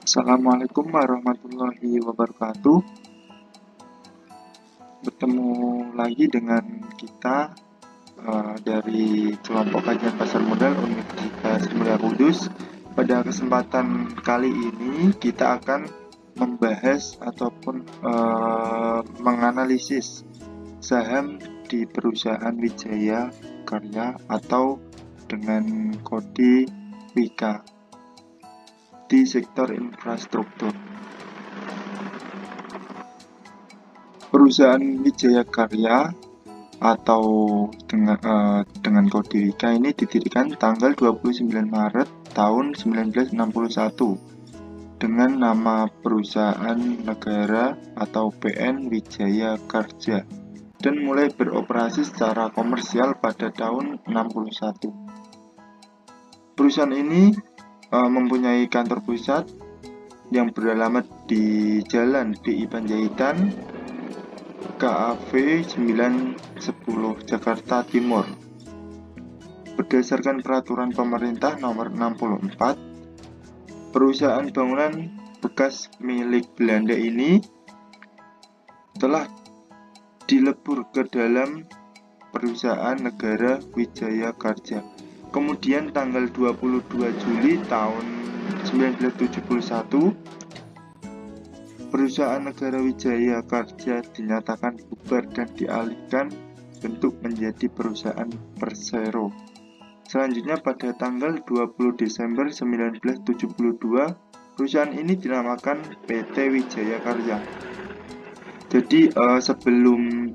Assalamualaikum warahmatullahi wabarakatuh. Bertemu lagi dengan kita dari kelompok kajian pasar modal Universitas Mulia Kudus. Pada kesempatan kali ini kita akan membahas ataupun menganalisis saham di perusahaan Wijaya Karya atau dengan kode WIKA di sektor infrastruktur. Perusahaan Wijaya Karya atau dengan kode WIKA ini didirikan tanggal 29 Maret tahun 1961 dengan nama perusahaan negara atau PN Wijaya Karja dan mulai beroperasi secara komersial pada tahun 61. Perusahaan ini mempunyai kantor pusat yang beralamat di Jalan DI Panjaitan, KAV 910 Jakarta Timur. Berdasarkan peraturan pemerintah nomor 64, perusahaan bangunan bekas milik Belanda ini telah dilebur ke dalam perusahaan negara Wijaya Karja. Kemudian tanggal 22 Juli tahun 1971, perusahaan negara Wijaya Karja dinyatakan bubar dan dialihkan bentuk menjadi perusahaan Persero. Selanjutnya pada tanggal 20 Desember 1972, perusahaan ini dinamakan PT Wijaya Karya. Jadi sebelum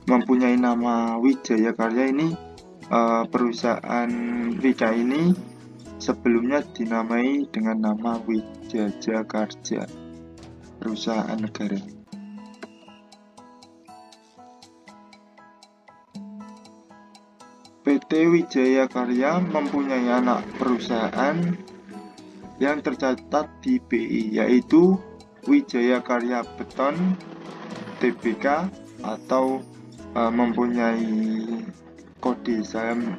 mempunyai nama Wijaya Karya ini, perusahaan WIKA ini sebelumnya dinamai dengan nama Wijaya Karja, perusahaan negara. PT Wijaya Karya mempunyai anak perusahaan yang tercatat di BI, yaitu Wijaya Karya Beton Tbk atau mempunyai kode saham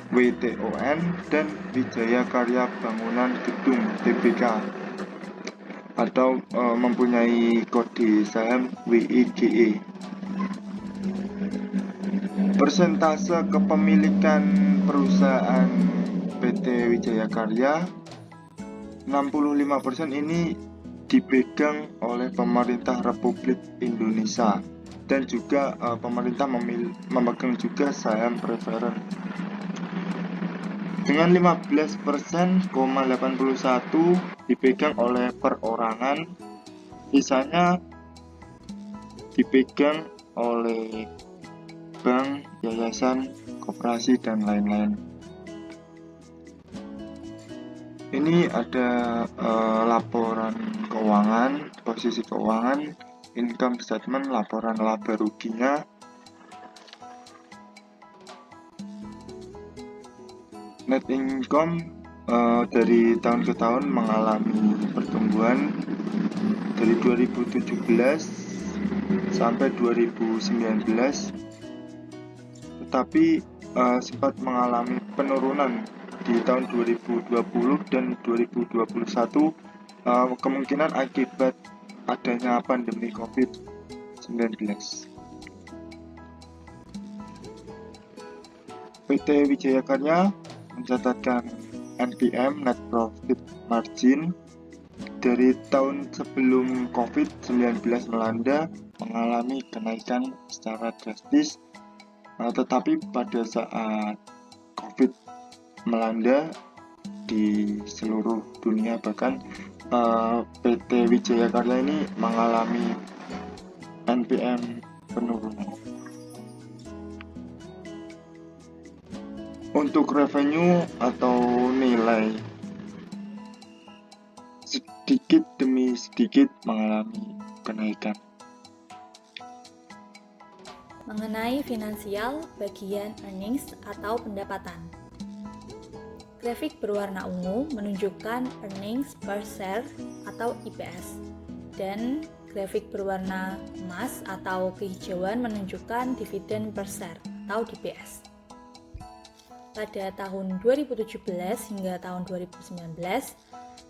WTON, dan Wijaya Karya Bangunan Gedung Tbk atau mempunyai kode saham WIGE. Persentase kepemilikan perusahaan PT Wijaya Karya 65% ini dipegang oleh pemerintah Republik Indonesia, dan juga pemerintah memegang juga saham preferen dengan 15,81% dipegang oleh perorangan, sisanya dipegang oleh bank, yayasan, koperasi, dan lain-lain. Ini ada laporan keuangan, posisi keuangan, income statement, laporan laba ruginya. Net income dari tahun ke tahun mengalami pertumbuhan dari 2017 sampai 2019, tetapi sempat mengalami penurunan di tahun 2020 dan 2021, kemungkinan akibat adanya pandemi COVID-19. PT Wijaya Karya mencatatkan NPM (Net Profit Margin) dari tahun sebelum COVID-19 melanda mengalami kenaikan secara drastis, tetapi pada saat COVID melanda di seluruh dunia, bahkan PT Wijaya Karya ini mengalami NPM penurunan. Untuk revenue atau nilai, sedikit demi sedikit mengalami kenaikan. Mengenai finansial bagian earnings atau pendapatan, grafik berwarna ungu menunjukkan earnings per share atau EPS, dan grafik berwarna emas atau kehijauan menunjukkan dividen per share atau DPS. Pada tahun 2017 hingga tahun 2019,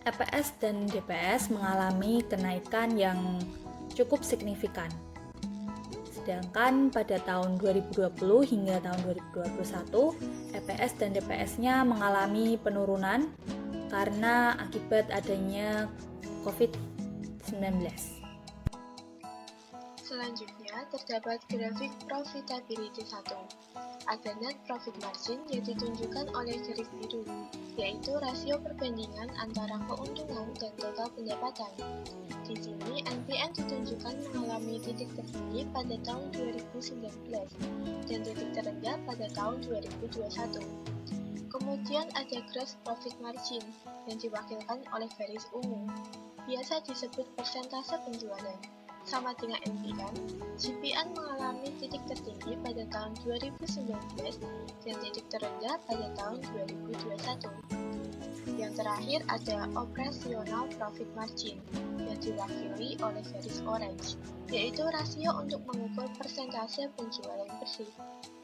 EPS dan DPS mengalami kenaikan yang cukup signifikan. Sedangkan pada tahun 2020 hingga tahun 2021, EPS dan DPS-nya mengalami penurunan karena akibat adanya COVID-19. Selanjutnya, terdapat grafik profitability 1. Ada net profit margin yang ditunjukkan oleh garis biru, yaitu rasio perbandingan antara keuntungan dan total pendapatan. Di sini, NPM ditunjukkan mengalami titik tertinggi pada tahun 2019 dan titik terendah pada tahun 2021. Kemudian ada gross profit margin yang diwakilkan oleh garis ungu, biasa disebut persentase penjualan. Sama dengan NPM, GPN mengalami titik tertinggi pada tahun 2019 dan titik terendah pada tahun 2021. Yang terakhir ada operational profit margin yang diwakili oleh garis orange, yaitu rasio untuk mengukur persentase penjualan bersih.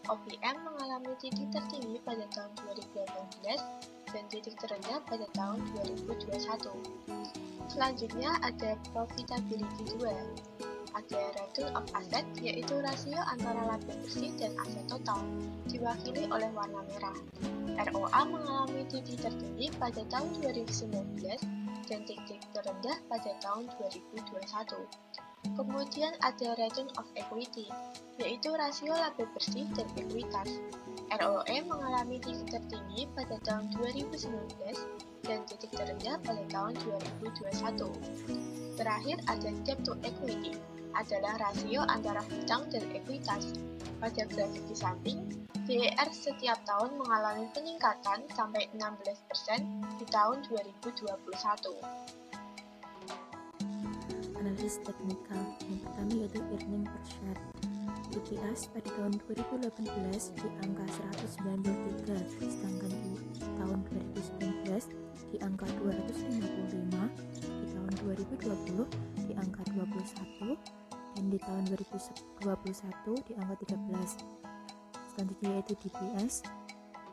OPM mengalami titik tertinggi pada tahun 2018 dan titik terendah pada tahun 2021. Selanjutnya ada profitability 2. Ada return of asset, yaitu rasio antara laba bersih dan aset total, diwakili oleh warna merah. ROA mengalami titik tertinggi pada tahun 2019 dan titik terendah pada tahun 2021. Kemudian ada return of equity, yaitu rasio laba bersih dan ekuitas. ROE mengalami titik tertinggi pada tahun 2019 dan titik terendah pada tahun 2021. Terakhir ada debt to equity, adalah rasio antara hutang dan ekuitas. Pada grafik di samping, DER setiap tahun mengalami peningkatan sampai 16% di tahun 2021. Analisis teknikal yang pertama yaitu earning per share. EPS pada tahun 2018 di angka 193, sedangkan di tahun 2019 di angka 255, di tahun 2020 di angka 21, dan di tahun 2021 di angka 13. Selanjutnya yaitu DPS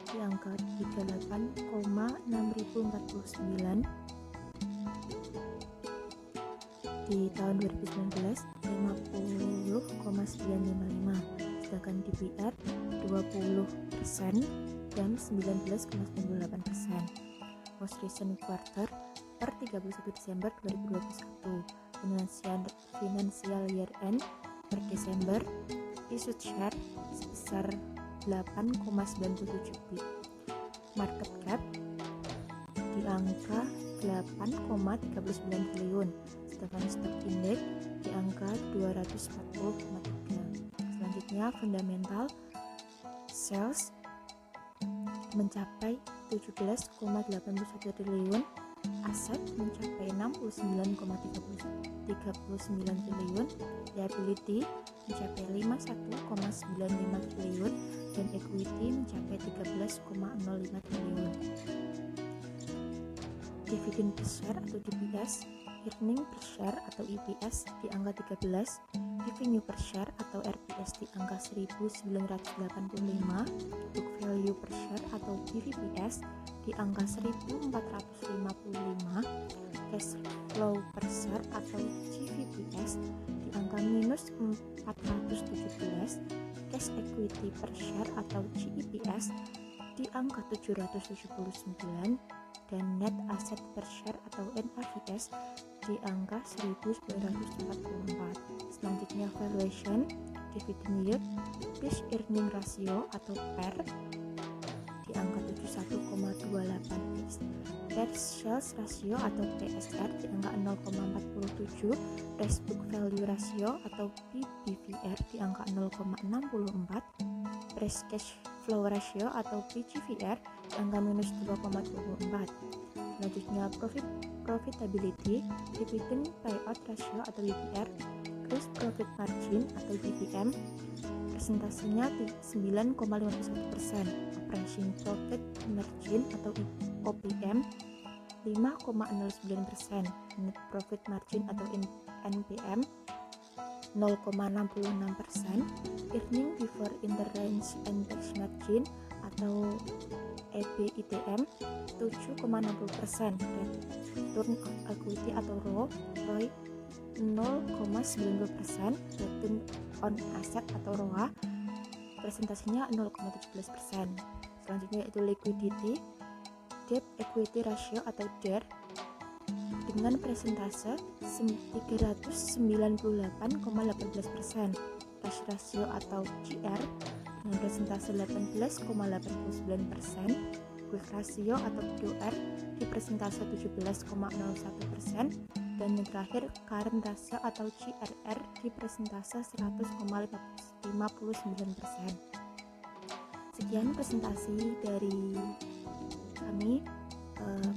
di angka 38,6049, di tahun 2019 50,955, sedangkan DPR 20% dan 19,98%. Most recent quarter per 31 Desember 2021, financial year end per Desember, issued share sebesar 8,97 bit. Market cap di angka 8,39 triliun, sedangkan stock index di angka 240,3. Selanjutnya fundamental sales mencapai 17,81 triliun, aset mencapai 69,39 triliun, liability mencapai 51,95 triliun, dan equity mencapai 13,05 triliun. Dividen per share atau DPS, earning per share atau EPS di angka 13, revenue per share atau RPS di angka 1985, book value per share atau BVPS di angka 1455, cash flow per share atau GVPS di angka minus 417, cash equity per share atau GEPS di angka 779, dan net asset per share atau NAVS di angka 1944. Selanjutnya valuation, dividend yield, price earning ratio atau PER di angka 71,28x, price sales ratio atau PSR di angka 0,47, price book value ratio atau PBVR di angka 0,64, price cash flow ratio atau PGVR di angka minus 2,24. Selanjutnya profitability, dividend payout ratio atau DPR, gross profit margin atau GPM, persentasenya 9,51%, operation profit margin atau OPM 5,09%, net profit margin atau NPM 0,66%, earning before interest and tax margin atau EBITM 7,60%, return of equity atau ROE 0,90%, return on asset atau ROA presentasinya 0,17%. Selanjutnya yaitu liquidity, debt equity ratio atau DER dengan presentase 398,18%, cash ratio atau GR dengan presentase 18,89%, quick ratio atau QR di presentase 17,01%, dan yang terakhir current ratio atau CRR di presentase 100,59%. Sekian presentasi dari kami,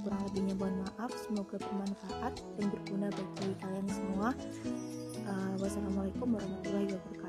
kurang lebihnya mohon maaf, semoga bermanfaat dan berguna bagi kalian semua. Wassalamualaikum warahmatullahi wabarakatuh.